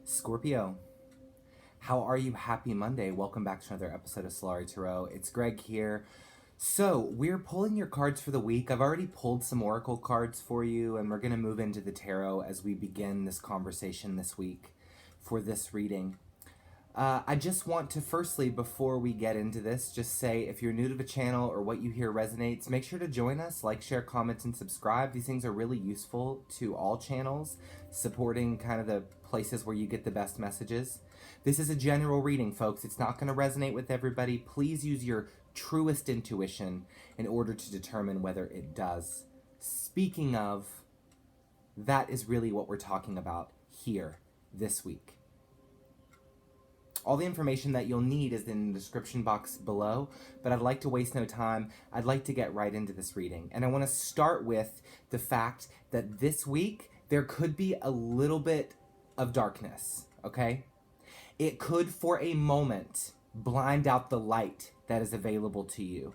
Scorpio, how are you? Happy Monday. Welcome back to another episode of Solari Tarot. It's Greg here. So, we're pulling your cards for the week. I've already pulled some oracle cards for you, and we're going to move into the tarot as we begin this conversation this week for this reading. I just want to firstly, before we get into this, just say if you're new to the channel or what you hear resonates, make sure to join us, like, share, comment, and subscribe. These things are really useful to all channels, supporting kind of the places where you get the best messages. This is a general reading, folks. It's not going to resonate with everybody. Please use your truest intuition in order to determine whether it does. Speaking of, that is really what we're talking about here this week. All the information that you'll need is in the description box below, but I'd like to waste no time. I'd like to get right into this reading. And I want to start with the fact that this week there could be a little bit of darkness, okay? It could, for a moment, blind out the light that is available to you.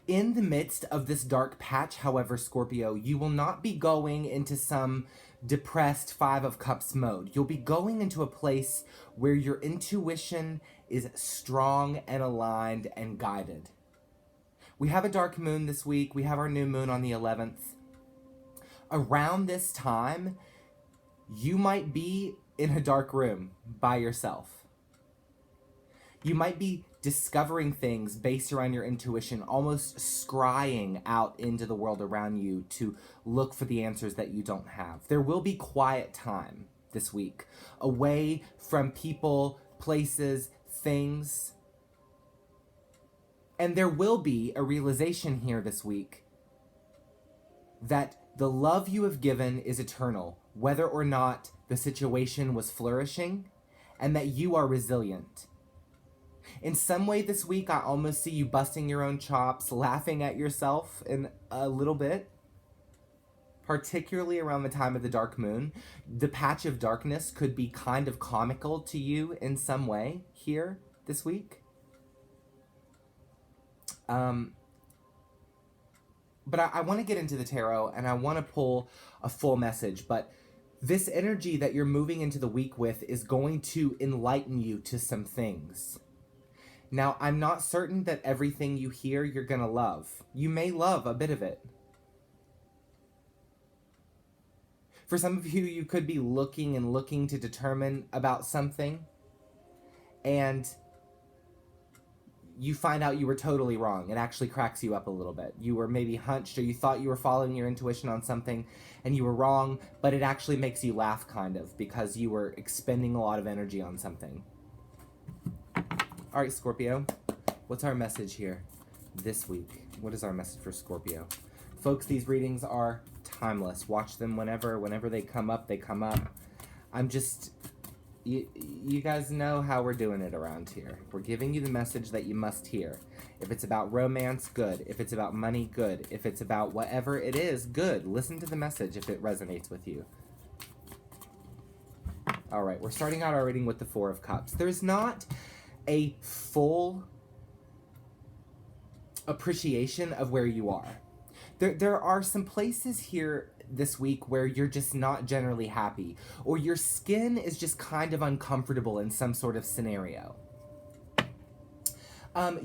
In the midst of this dark patch, however, Scorpio, you will not be going into some depressed Five of Cups mode. You'll be going into a place where your intuition is strong and aligned and guided. We have a dark moon this week. We have our new moon on the 11th. Around this time, you might be in a dark room by yourself. You might be discovering things based around your intuition, almost scrying out into the world around you to look for the answers that you don't have. There will be quiet time this week, away from people, places, things. And there will be a realization here this week that the love you have given is eternal, whether or not the situation was flourishing, and that you are resilient. In some way this week, I almost see you busting your own chops, laughing at yourself in a little bit, particularly around the time of the dark moon. The patch of darkness could be kind of comical to you in some way here this week. But I want to get into the tarot, and I want to pull a full message, but this energy that you're moving into the week with is going to enlighten you to some things. Now, I'm not certain that everything you hear you're going to love. You may love a bit of it. For some of you, you could be looking to determine about something, and you find out you were totally wrong. It actually cracks you up a little bit. You were maybe hunched, or you thought you were following your intuition on something, and you were wrong, but it actually makes you laugh, kind of, because you were expending a lot of energy on something. All right, Scorpio, what's our message here this week? What is our message for Scorpio? Folks, these readings are timeless. Watch them whenever they come up, they come up. You guys know how we're doing it around here. We're giving you the message that you must hear. If it's about romance, good. If it's about money, good. If it's about whatever it is, good. Listen to the message if it resonates with you. All right, we're starting out our reading with the Four of Cups. There's not a full appreciation of where you are. There are some places here this week where you're just not generally happy, or your skin is just kind of uncomfortable in some sort of scenario.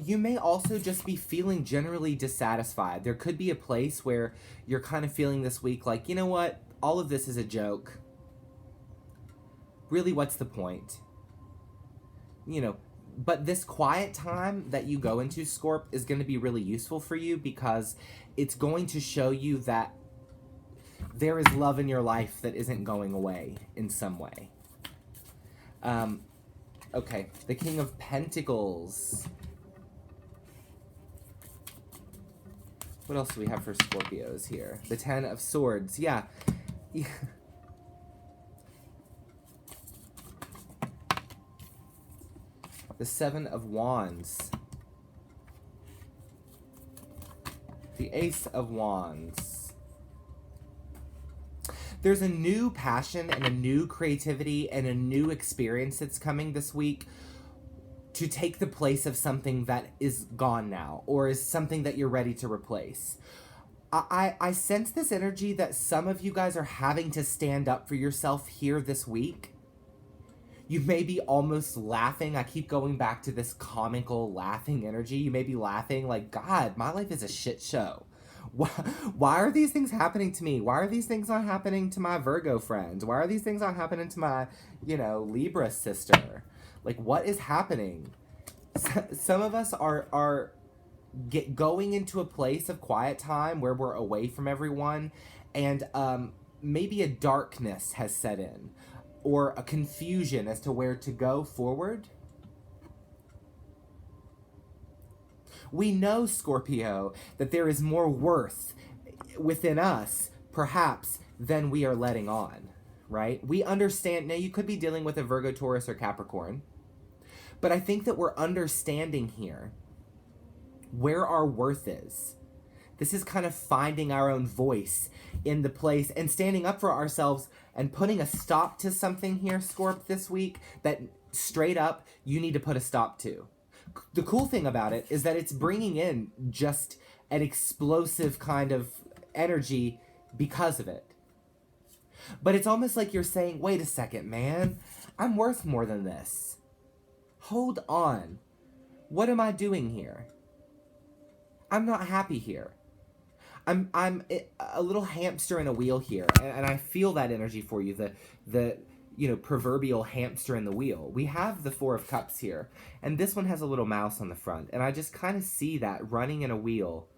You may also just be feeling generally dissatisfied. There could be a place where you're kind of feeling this week like, you know what, all of this is a joke. Really, what's the point? You know, but this quiet time that you go into, Scorp, is going to be really useful for you because it's going to show you that there is love in your life that isn't going away in some way. Okay, the King of Pentacles. What else do we have for Scorpios here? The Ten of Swords. Yeah. The Seven of Wands. The Ace of Wands. There's a new passion and a new creativity and a new experience that's coming this week to take the place of something that is gone now, or is something that you're ready to replace. I sense this energy that some of you guys are having to stand up for yourself here this week. You may be almost laughing. I keep going back to this comical laughing energy. You may be laughing like, God, my life is a shit show. Why are these things happening to me? Why are these things not happening to my Virgo friends? Why are these things not happening to my, Libra sister? Like, what is happening? Some of us are going into a place of quiet time where we're away from everyone, and maybe a darkness has set in, or a confusion as to where to go forward. We know, Scorpio, that there is more worth within us, perhaps, than we are letting on, right? We understand. Now, you could be dealing with a Virgo, Taurus, or Capricorn, but I think that we're understanding here where our worth is. This is kind of finding our own voice in the place and standing up for ourselves and putting a stop to something here, Scorp, this week that straight up you need to put a stop to. The cool thing about it is that it's bringing in just an explosive kind of energy because of it. But it's almost like you're saying, wait a second, man, I'm worth more than this. Hold on. What am I doing here? I'm not happy here. I'm a little hamster in a wheel here, and I feel that energy for you, the proverbial hamster in the wheel. We have the Four of Cups here, and this one has a little mouse on the front, and I just kind of see that running in a wheel.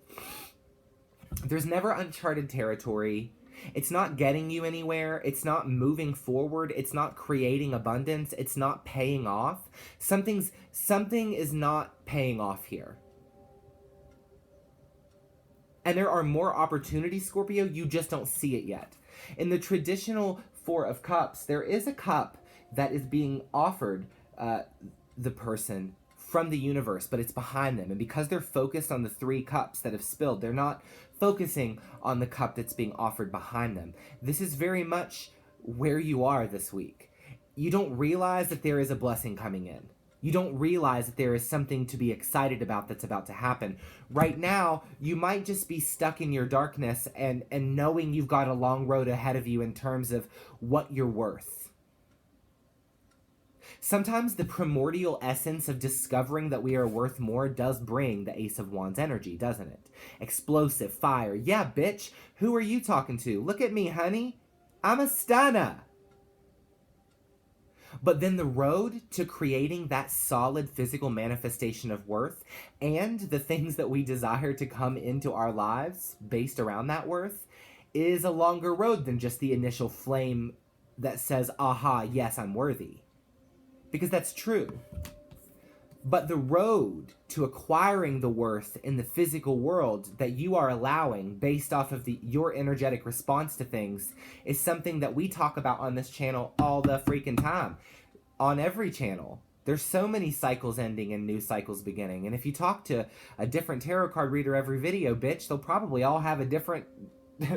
There's never uncharted territory. It's not getting you anywhere. It's not moving forward. It's not creating abundance. It's not paying off. Something is not paying off here. And there are more opportunities, Scorpio, you just don't see it yet. In the traditional Four of Cups, there is a cup that is being offered the person from the universe, but it's behind them. And because they're focused on the 3 cups that have spilled, they're not focusing on the cup that's being offered behind them. This is very much where you are this week. You don't realize that there is a blessing coming in. You don't realize that there is something to be excited about that's about to happen. Right now, you might just be stuck in your darkness and knowing you've got a long road ahead of you in terms of what you're worth. Sometimes the primordial essence of discovering that we are worth more does bring the Ace of Wands energy, doesn't it? Explosive, fire. Yeah, bitch, who are you talking to? Look at me, honey. I'm a stunner. But then the road to creating that solid physical manifestation of worth and the things that we desire to come into our lives based around that worth is a longer road than just the initial flame that says, aha, yes, I'm worthy. Because that's true. But the road to acquiring the worth in the physical world that you are allowing based off of your energetic response to things is something that we talk about on this channel all the freaking time. On every channel. There's so many cycles ending and new cycles beginning. And if you talk to a different tarot card reader every video, bitch, they'll probably all have a different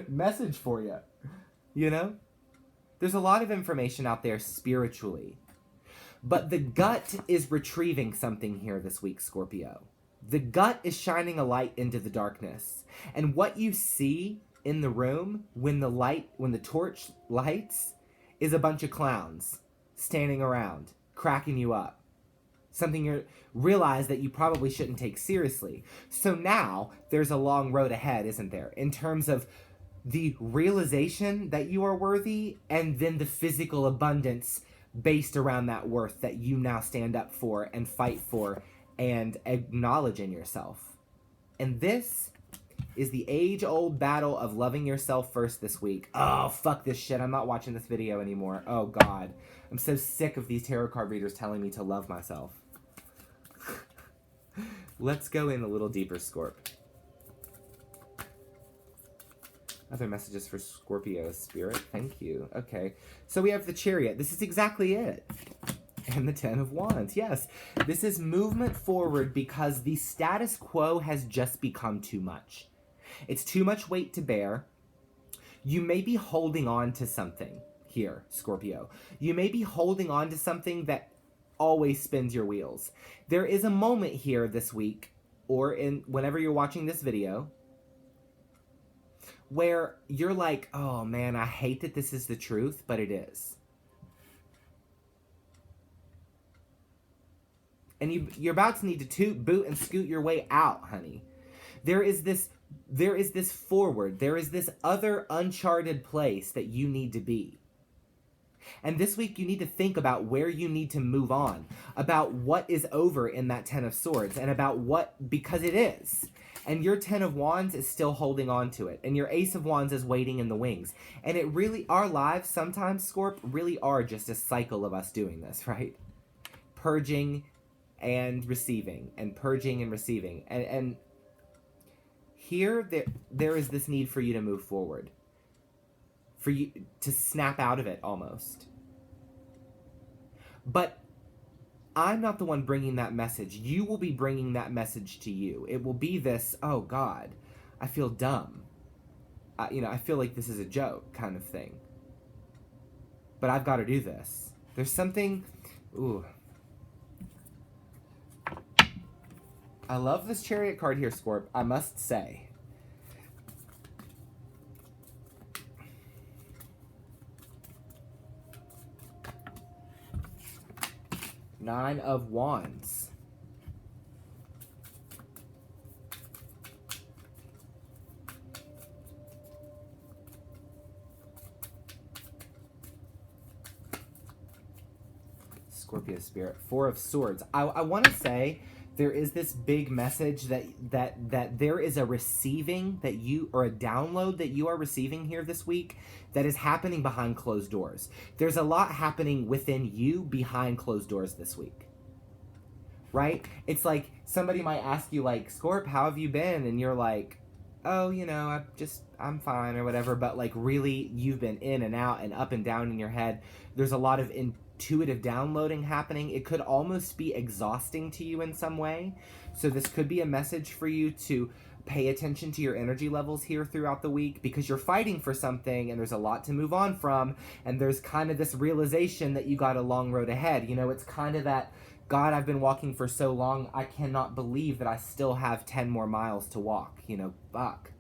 message for you. You know? There's a lot of information out there spiritually. But the gut is retrieving something here this week, Scorpio. The gut is shining a light into the darkness. And what you see in the room when the torch lights is a bunch of clowns standing around, cracking you up. Something you realize that you probably shouldn't take seriously. So now there's a long road ahead, isn't there? In terms of the realization that you are worthy and then the physical abundance based around that worth that you now stand up for and fight for and acknowledge in yourself. And this is the age-old battle of loving yourself first this week. Oh, fuck this shit. I'm not watching this video anymore. Oh, God. I'm so sick of these tarot card readers telling me to love myself. Let's go in a little deeper, Scorp. Other messages for Scorpio Spirit. Thank you. Okay. So we have the Chariot. This is exactly it. And the Ten of Wands. Yes. This is movement forward because the status quo has just become too much. It's too much weight to bear. You may be holding on to something here, Scorpio. You may be holding on to something that always spins your wheels. There is a moment here this week, or whenever you're watching this video, where you're like, oh man, I hate that this is the truth, but it is. And you're about to need to toot, boot, and scoot your way out, honey. There is this forward. There is this other uncharted place that you need to be. And this week you need to think about where you need to move on, about what is over in that Ten of Swords, and about what, because it is. And your Ten of Wands is still holding on to it, and your Ace of Wands is waiting in the wings. And it really, our lives sometimes, Scorp, really are just a cycle of us doing this, right? Purging and receiving, and purging and receiving. And here, there is this need for you to move forward. For you to snap out of it, almost. But I'm not the one bringing that message. You will be bringing that message to you. It will be this, oh God, I feel dumb. I feel like this is a joke kind of thing. But I've got to do this. There's something, ooh. I love this Chariot card here, Scorp, I must say. Nine of Wands. Scorpio spirit. Four of Swords. I want to say there is this big message that there is a receiving that you, or a download that you are receiving here this week that is happening behind closed doors. There's a lot happening within you behind closed doors this week. Right? It's like somebody might ask you like, Scorp, how have you been? And you're like, oh, I'm fine or whatever. But like really you've been in and out and up and down in your head. There's a lot of intuitive downloading happening. It could almost be exhausting to you in some way. So this could be a message for you to pay attention to your energy levels here throughout the week, because you're fighting for something and there's a lot to move on from, and there's kind of this realization that you got a long road ahead. It's kind of that, God, I've been walking for so long, I cannot believe that I still have 10 more miles to walk. Fuck.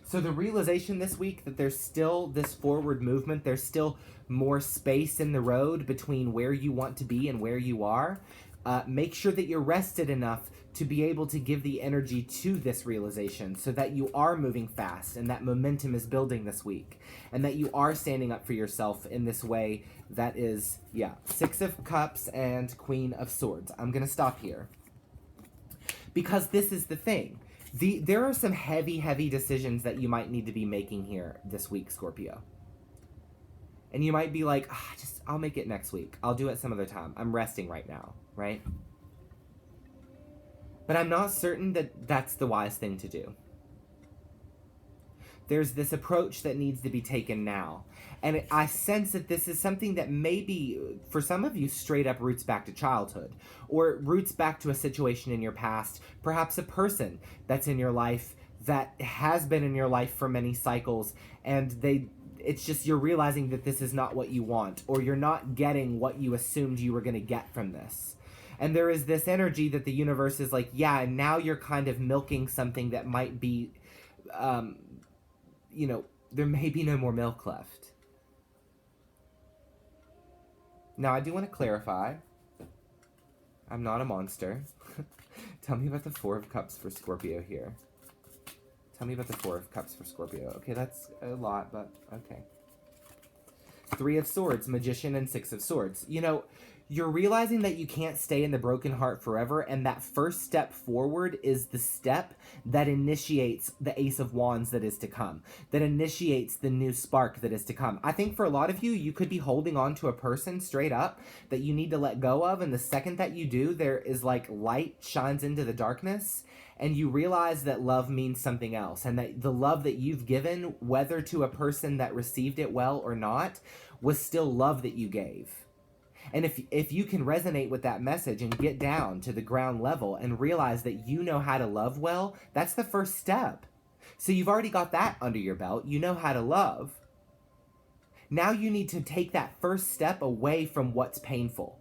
So the realization this week that there's still this forward movement, there's still more space in the road between where you want to be and where you are. Make sure that you're rested enough to be able to give the energy to this realization so that you are moving fast and that momentum is building this week, and that you are standing up for yourself in this way that is, Six of Cups and Queen of Swords. I'm going to stop here because this is the thing. There are some heavy decisions that you might need to be making here this week, Scorpio. And you might be like, I'll make it next week. I'll do it some other time. I'm resting right now, right? But I'm not certain that that's the wise thing to do. There's this approach that needs to be taken now. And I sense that this is something that maybe, for some of you, straight up roots back to childhood. Or roots back to a situation in your past. Perhaps a person that's in your life that has been in your life for many cycles. And it's just you're realizing that this is not what you want. Or you're not getting what you assumed you were going to get from this. And there is this energy that the universe is like, yeah, and now you're kind of milking something that might be, there may be no more milk left. Now, I do want to clarify. I'm not a monster. Tell me about the Four of Cups for Scorpio here. Tell me about the Four of Cups for Scorpio. Okay, that's a lot, but okay. Three of Swords, Magician, and Six of Swords. You're realizing that you can't stay in the broken heart forever, and that first step forward is the step that initiates the Ace of Wands that is to come, that initiates the new spark that is to come. I think for a lot of you, you could be holding on to a person straight up that you need to let go of, and the second that you do, there is like light shines into the darkness, and you realize that love means something else, and that the love that you've given, whether to a person that received it well or not, was still love that you gave. And if you can resonate with that message and get down to the ground level and realize that you know how to love well, that's the first step. So you've already got that under your belt. You know how to love. Now you need to take that first step away from what's painful.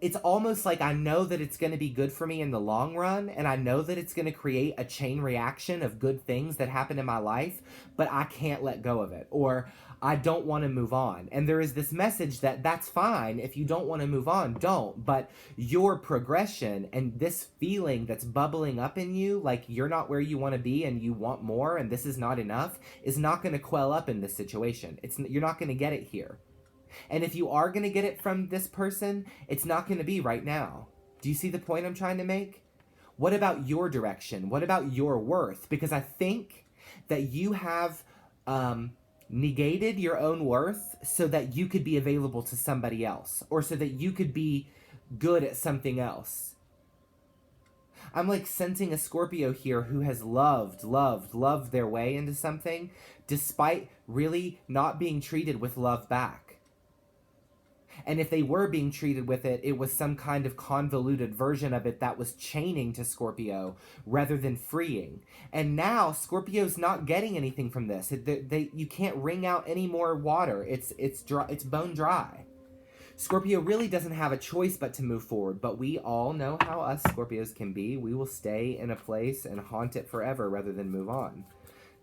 it's almost like I know that it's going to be good for me in the long run, and I know that it's going to create a chain reaction of good things that happen in my life, but I can't let go of it, or I don't want to move on. And there is this message that that's fine. If you don't want to move on, don't. But your progression and this feeling that's bubbling up in you, like you're not where you want to be and you want more and this is not enough, is not going to quell up in this situation. You're not going to get it here. And if you are going to get it from this person, it's not going to be right now. Do you see the point I'm trying to make? What about your direction? What about your worth? Because I think that you have negated your own worth so that you could be available to somebody else, or so that you could be good at something else. I'm like sensing a Scorpio here who has loved their way into something despite really not being treated with love back. And if they were being treated with it, it was some kind of convoluted version of it that was chaining to Scorpio rather than freeing. And now Scorpio's not getting anything from this. You can't wring out any more water. It's dry, it's bone dry. Scorpio really doesn't have a choice but to move forward, but we all know how us Scorpios can be. We will stay in a place and haunt it forever rather than move on.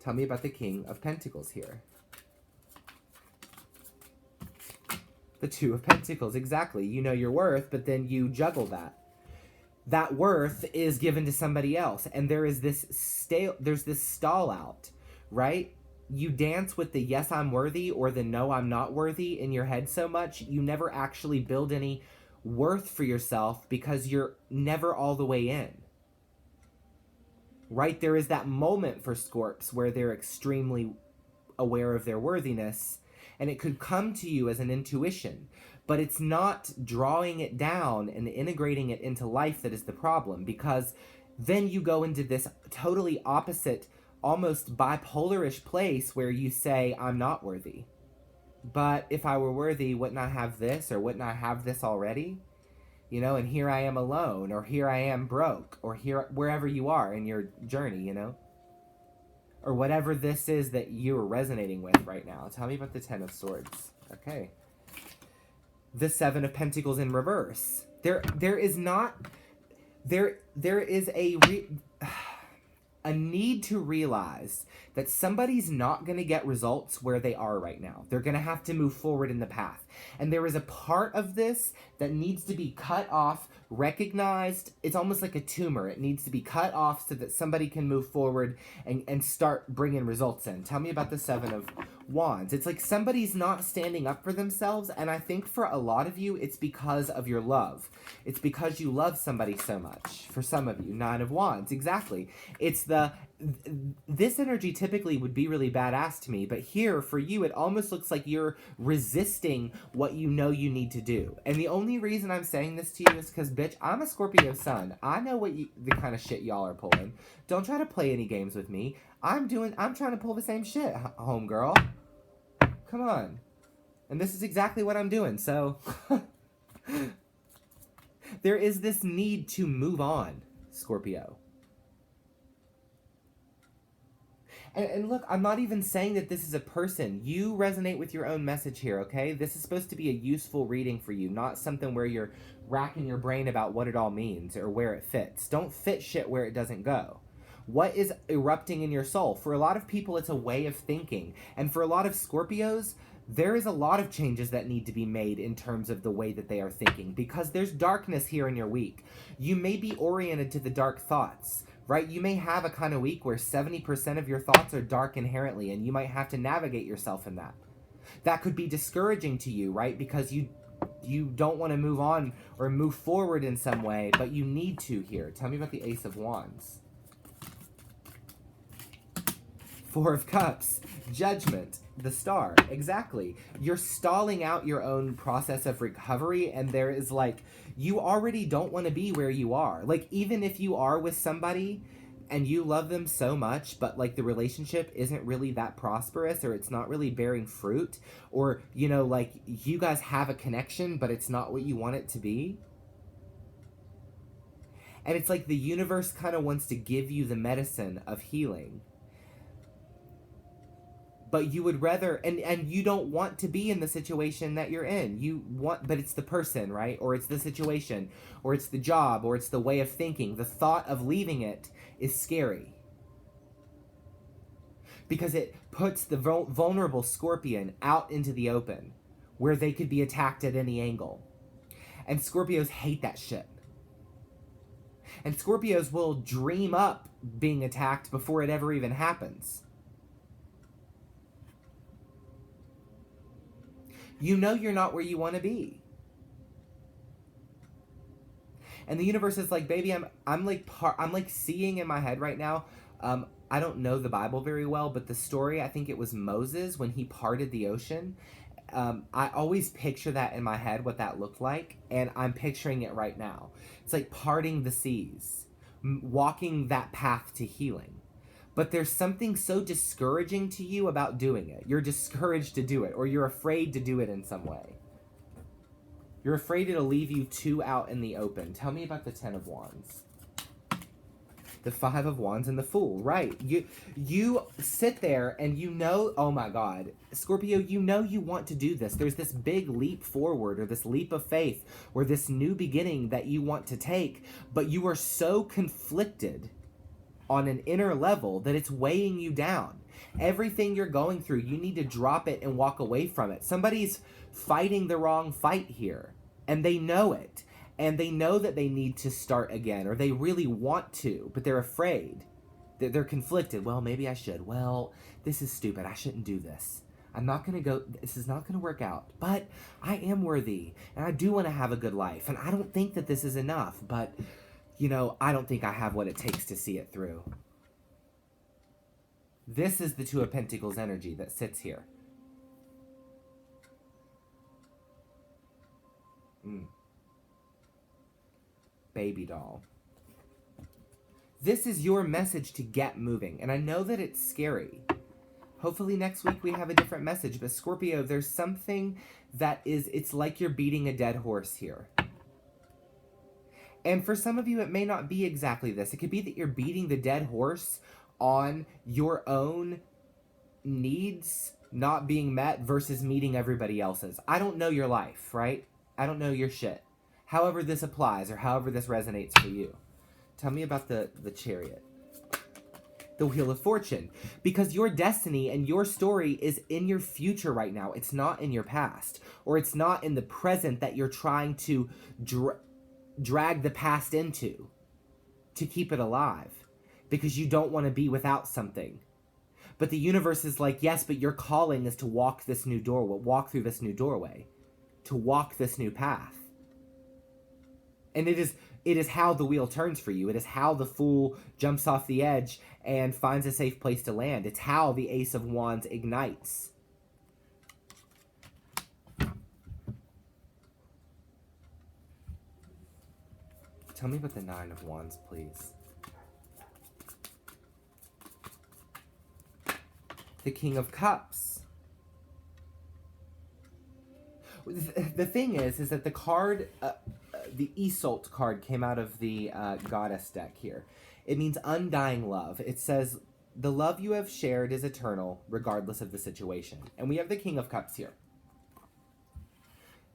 Tell me about the King of Pentacles here. The Two of Pentacles, exactly. You know your worth, but then you juggle that. That worth is given to somebody else, and there's this stall out, right? You dance with the yes, I'm worthy, or the no, I'm not worthy in your head so much, you never actually build any worth for yourself because you're never all the way in. Right? There is that moment for Scorps where they're extremely aware of their worthiness, and it could come to you as an intuition, but it's not drawing it down and integrating it into life that is the problem, because then you go into this totally opposite, almost bipolarish place where you say, I'm not worthy. But if I were worthy, wouldn't I have this, or wouldn't I have this already? You know, and here I am alone, or here I am broke, or here, wherever you are in your journey, you know? Or whatever this is that you're resonating with right now. Tell me about the Ten of Swords. Okay. The Seven of Pentacles in reverse. There is a need to realize that somebody's not going to get results where they are right now. They're going to have to move forward in the path. And there is a part of this that needs to be cut off, recognized. It's almost like a tumor. It needs to be cut off so that somebody can move forward and start bringing results in. Tell me about the Seven of Wands. It's like somebody's not standing up for themselves, and I think for a lot of you, it's because of your love. It's because you love somebody so much. For some of you, Nine of Wands, exactly. It's this energy typically would be really badass to me, but here, for you, it almost looks like you're resisting what you know you need to do. And the only reason I'm saying this to you is because, bitch, I'm a Scorpio sun. I know the kind of shit y'all are pulling. Don't try to play any games with me. I'm trying to pull the same shit, homegirl. Come on. And this is exactly what I'm doing, so... There is this need to move on, Scorpio. And look, I'm not even saying that this is a person. You resonate with your own message here, okay? This is supposed to be a useful reading for you, not something where you're racking your brain about what it all means or where it fits. Don't fit shit where it doesn't go. What is erupting in your soul? For a lot of people, it's a way of thinking. And for a lot of Scorpios, there is a lot of changes that need to be made in terms of the way that they are thinking, because there's darkness here in your week. You may be oriented to the dark thoughts, right? You may have a kind of week where 70% of your thoughts are dark inherently, and you might have to navigate yourself in that. That could be discouraging to you, right? Because you don't want to move on or move forward in some way, but you need to here. Tell me about the Ace of Wands. Four of Cups, Judgment, the Star, exactly. You're stalling out your own process of recovery, and there is like, you already don't want to be where you are. Like, even if you are with somebody and you love them so much, but like the relationship isn't really that prosperous, or it's not really bearing fruit, or, you know, like you guys have a connection, but it's not what you want it to be. And it's like the universe kind of wants to give you the medicine of healing. but you would rather, and you don't want to be in the situation that you're in. You want, but it's the person, right? Or it's the situation, or it's the job, or it's the way of thinking. The thought of leaving it is scary because it puts the vulnerable Scorpion out into the open where they could be attacked at any angle. And Scorpios hate that shit. And Scorpios will dream up being attacked before it ever even happens. You know you're not where you want to be. And the universe is like, baby, I'm like seeing in my head right now. I don't know the Bible very well, but the story, I think it was Moses when he parted the ocean. I always picture that in my head, what that looked like, and I'm picturing it right now. It's like parting the seas, walking that path to healing. But there's something so discouraging to you about doing it. You're discouraged to do it, or you're afraid to do it in some way. You're afraid it'll leave you too out in the open. Tell me about the Ten of Wands. The Five of Wands and the Fool, right? You sit there and you know, oh my God, Scorpio, you know you want to do this. There's this big leap forward, or this leap of faith, or this new beginning that you want to take, but you are so conflicted on an inner level that it's weighing you down. Everything you're going through, you need to drop it and walk away from it. Somebody's fighting the wrong fight here, and they know it. And they know that they need to start again, or they really want to, but they're afraid. They're conflicted. Well, maybe I should. Well, this is stupid. I shouldn't do this. I'm not going to go. This is not going to work out. But I am worthy, and I do want to have a good life. And I don't think that this is enough. But, you know, I don't think I have what it takes to see it through. This is the Two of Pentacles energy that sits here. Baby doll. This is your message to get moving. And I know that it's scary. Hopefully next week we have a different message. But Scorpio, there's something that is, it's like you're beating a dead horse here. And for some of you, it may not be exactly this. It could be that you're beating the dead horse on your own needs not being met versus meeting everybody else's. I don't know your life, right? I don't know your shit. However this applies, or however this resonates for you. Tell me about the Chariot. The Wheel of Fortune. Because your destiny and your story is in your future right now. It's not in your past. Or it's not in the present that you're trying to drag the past into to keep it alive. Because you don't want to be without something. But the universe is like, yes, but your calling is to walk this new doorway. Walk through this new doorway. To walk this new path. And it is how the wheel turns for you. It is how the Fool jumps off the edge and finds a safe place to land. It's how the Ace of Wands ignites. Tell me about the Nine of Wands, please. The King of Cups. The thing is that the card... the Iseult card came out of the Goddess deck here. It means undying love. It says, the love you have shared is eternal, regardless of the situation. And we have the King of Cups here.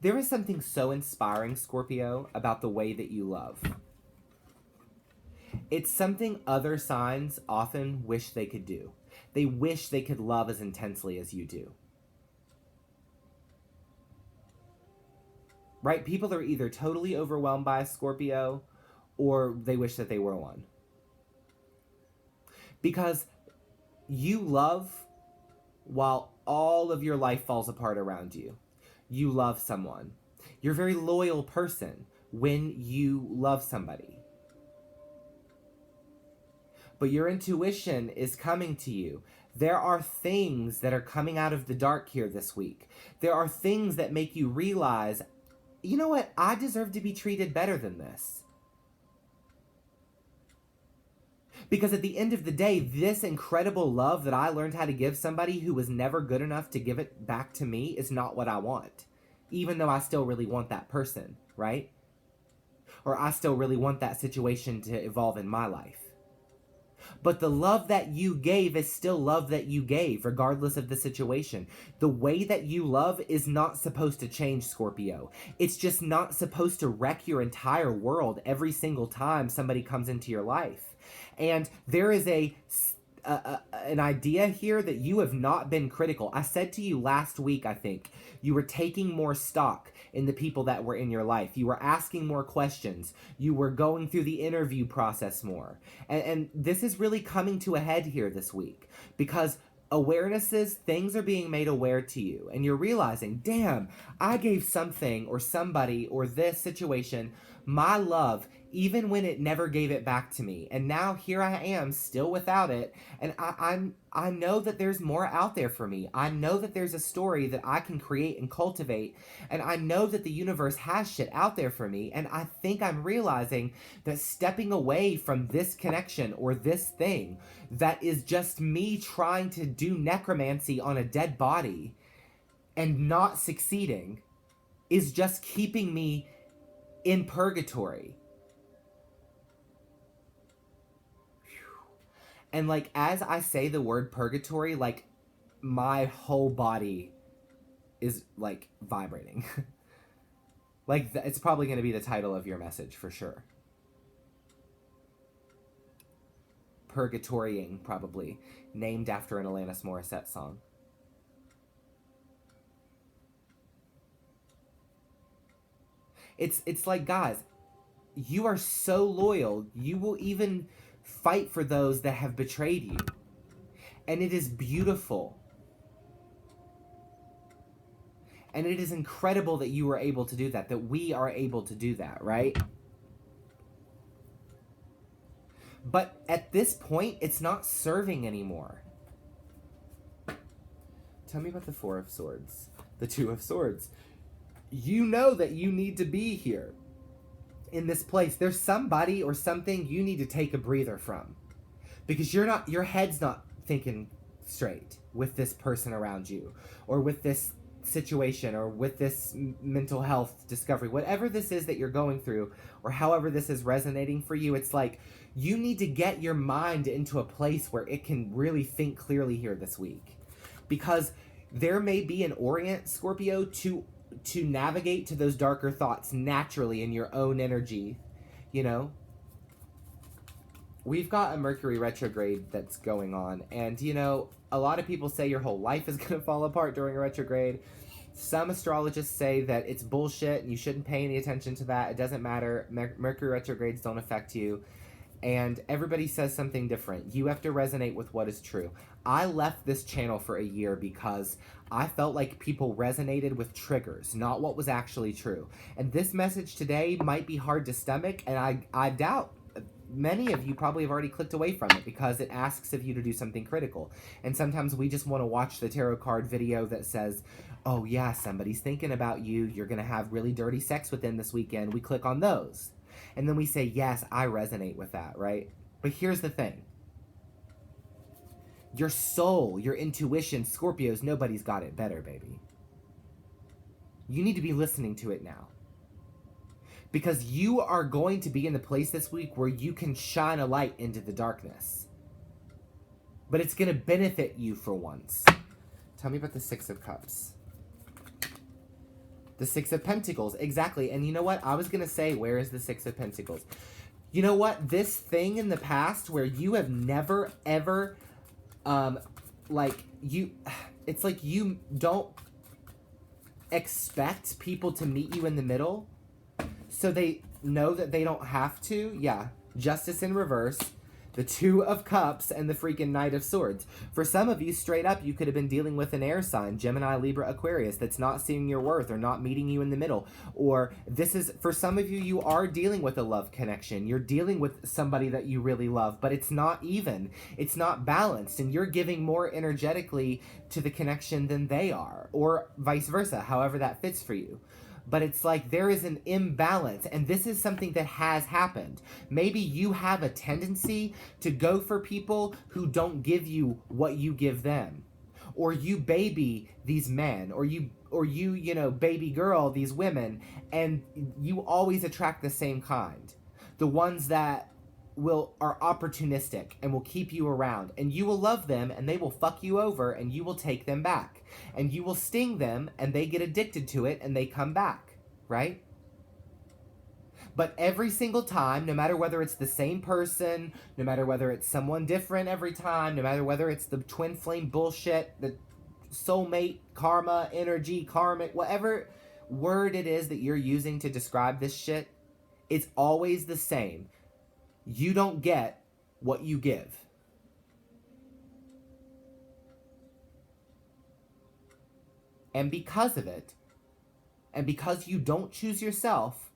There is something so inspiring, Scorpio, about the way that you love. It's something other signs often wish they could do. They wish they could love as intensely as you do. Right? People are either totally overwhelmed by a Scorpio, or they wish that they were one. Because you love while all of your life falls apart around you. You love someone. You're a very loyal person when you love somebody. But your intuition is coming to you. There are things that are coming out of the dark here this week. There are things that make you realize, you know what? I deserve to be treated better than this. Because at the end of the day, this incredible love that I learned how to give somebody who was never good enough to give it back to me is not what I want. Even though I still really want that person, right? Or I still really want that situation to evolve in my life. But the love that you gave is still love that you gave, regardless of the situation. The way that you love is not supposed to change, Scorpio. It's just not supposed to wreck your entire world every single time somebody comes into your life. And there is an idea here that you have not been critical. I said to you last week, I think, you were taking more stock in the people that were in your life. You were asking more questions. You were going through the interview process more. And this is really coming to a head here this week, because awarenesses, things are being made aware to you, and you're realizing, damn, I gave something or somebody or this situation my love, even when it never gave it back to me. And now here I am, still without it. And I know that there's more out there for me. I know that there's a story that I can create and cultivate. And I know that the universe has shit out there for me. And I think I'm realizing that stepping away from this connection or this thing that is just me trying to do necromancy on a dead body and not succeeding is just keeping me in purgatory. And like, as I say the word purgatory, like, my whole body is like vibrating. Like, it's probably going to be the title of your message for sure. Purgatorying, probably named after an Alanis Morissette song. It's like, guys, you are so loyal, you will even fight for those that have betrayed you. And it is beautiful. And it is incredible that you are able to do that, that we are able to do that, right? But at this point, it's not serving anymore. Tell me about the Four of Swords, the Two of Swords. You know that you need to be here in this place. There's somebody or something you need to take a breather from, because your head's not thinking straight with this person around you, or with this situation, or with this mental health discovery, whatever this is that you're going through, or however this is resonating for you. It's like you need to get your mind into a place where it can really think clearly here this week, because there may be an orient, Scorpio, to navigate to those darker thoughts naturally in your own energy. You know, we've got a Mercury retrograde that's going on, and you know, a lot of people say your whole life is going to fall apart during a retrograde. Some astrologists say that it's bullshit and you shouldn't pay any attention to that. It doesn't matter. Mercury retrogrades don't affect you. And everybody says something different. You have to resonate with what is true. I left this channel for a year because I felt like people resonated with triggers, not what was actually true. And this message today might be hard to stomach, and I doubt many of you probably have already clicked away from it because it asks of you to do something critical. And sometimes we just want to watch the tarot card video that says, oh yeah, somebody's thinking about you. You're going to have really dirty sex with them this weekend. We click on those. And then we say, yes, I resonate with that, right? But here's the thing. Your soul, your intuition, Scorpios, nobody's got it better, baby. You need to be listening to it now. Because you are going to be in the place this week where you can shine a light into the darkness. But it's going to benefit you for once. Tell me about the Six of Cups. The Six of Pentacles, exactly. And you know what? I was going to say, where is the Six of Pentacles? You know what? This thing in the past where you have never, ever, it's like you don't expect people to meet you in the middle, so they know that they don't have to. Yeah, Justice in reverse, the Two of Cups, and the freaking Knight of Swords. For some of you, straight up, you could have been dealing with an air sign, Gemini, Libra, Aquarius, that's not seeing your worth or not meeting you in the middle. Or this is, for some of you, you are dealing with a love connection. You're dealing with somebody that you really love, but it's not even. It's not balanced, and you're giving more energetically to the connection than they are, or vice versa, however that fits for you. But it's like there is an imbalance, and this is something that has happened. Maybe you have a tendency to go for people who don't give you what you give them. Or you baby these men, or you baby girl these women, and you always attract the same kind. The ones that are opportunistic and will keep you around, and you will love them and they will fuck you over and you will take them back, and you will sting them and they get addicted to it and they come back, right? But every single time, no matter whether it's the same person, no matter whether it's someone different every time, no matter whether it's the twin flame bullshit, the soulmate, karma, energy, karmic, whatever word it is that you're using to describe this shit, it's always the same. You don't get what you give. And because of it, and because you don't choose yourself,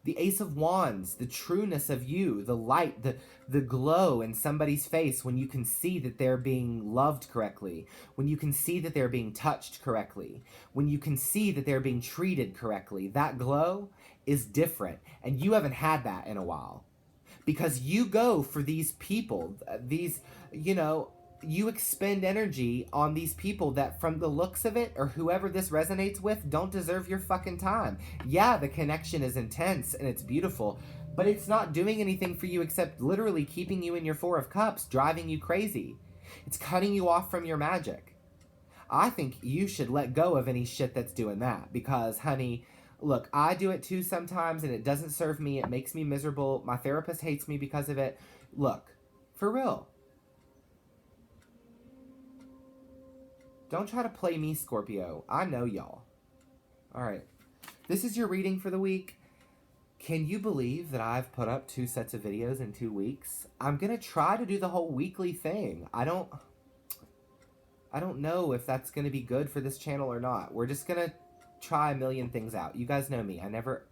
the Ace of Wands, the trueness of you, the light, the glow in somebody's face when you can see that they're being loved correctly, when you can see that they're being touched correctly, when you can see that they're being treated correctly, that glow is different. And you haven't had that in a while. Because you go for these people, these, you expend energy on these people that, from the looks of it, or whoever this resonates with, don't deserve your fucking time. Yeah, the connection is intense and it's beautiful, but it's not doing anything for you except literally keeping you in your Four of Cups, driving you crazy. It's cutting you off from your magic. I think you should let go of any shit that's doing that, because, honey, look, I do it too sometimes and it doesn't serve me. It makes me miserable. My therapist hates me because of it. Look, for real. Don't try to play me, Scorpio. I know y'all. Alright. This is your reading for the week. Can you believe that I've put up 2 sets of videos in 2 weeks? I'm going to try to do the whole weekly thing. I don't know if that's going to be good for this channel or not. We're just going to try a million things out. You guys know me.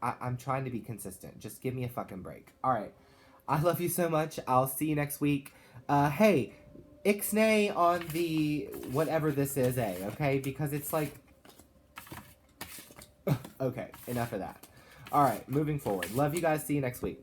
I'm trying to be consistent. Just give me a fucking break. Alright. I love you so much. I'll see you next week. Hey, Ixnay on the whatever this is, okay? Because it's like... Okay, enough of that. Alright, moving forward. Love you guys. See you next week.